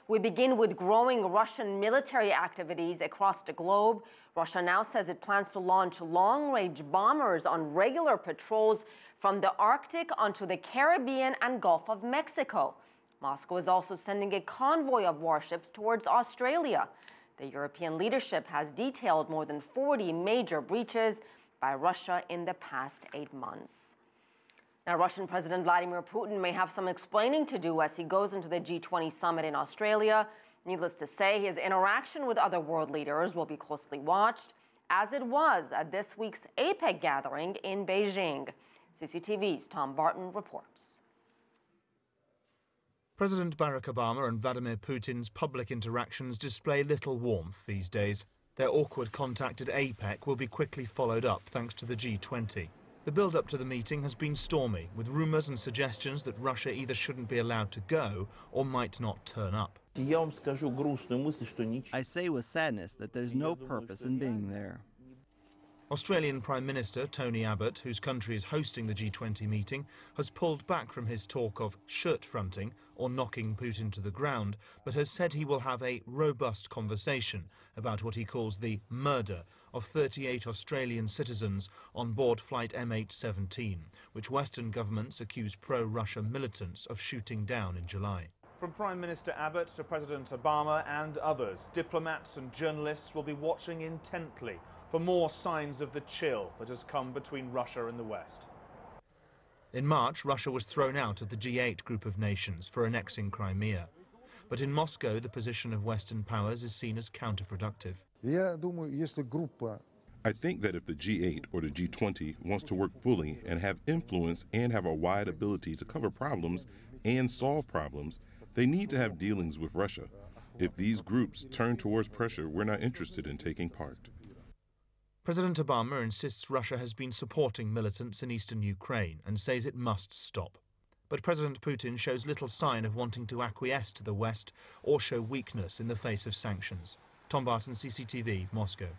We begin with growing Russian military activities across the globe. Russia now says it plans to launch long-range bombers on regular patrols from the Arctic onto the Caribbean and Gulf of Mexico. Moscow is also sending a convoy of warships towards Australia. The European leadership has detailed more than 40 major breaches by Russia in the past 8 months. Now, Russian President Vladimir Putin may have some explaining to do as he goes into the G20 summit in Australia. Needless to say, his interaction with other world leaders will be closely watched, as it was at this week's APEC gathering in Beijing. CCTV's Tom Barton reports. President Barack Obama and Vladimir Putin's public interactions display little warmth these days. Their awkward contact at APEC will be quickly followed up thanks to the G20. The build-up to the meeting has been stormy, with rumours and suggestions that Russia either shouldn't be allowed to go or might not turn up. I say with sadness that there's no purpose in being there. Australian Prime Minister Tony Abbott, whose country is hosting the G20 meeting, has pulled back from his talk of shirt-fronting or knocking Putin to the ground, but has said he will have a robust conversation about what he calls the murder of 38 Australian citizens on board flight MH17, which Western governments accuse pro-Russia militants of shooting down in July. From Prime Minister Abbott to President Obama and others, diplomats and journalists will be watching intently for more signs of the chill that has come between Russia and the West. In March, Russia was thrown out of the G8 group of nations for annexing Crimea. But in Moscow, the position of Western powers is seen as counterproductive. I think that if the G8 or the G20 wants to work fully and have influence and have a wide ability to cover problems and solve problems, they need to have dealings with Russia. If these groups turn towards pressure, we're not interested in taking part. President Obama insists Russia has been supporting militants in eastern Ukraine and says it must stop. But President Putin shows little sign of wanting to acquiesce to the West or show weakness in the face of sanctions. Tom Barton, CCTV, Moscow.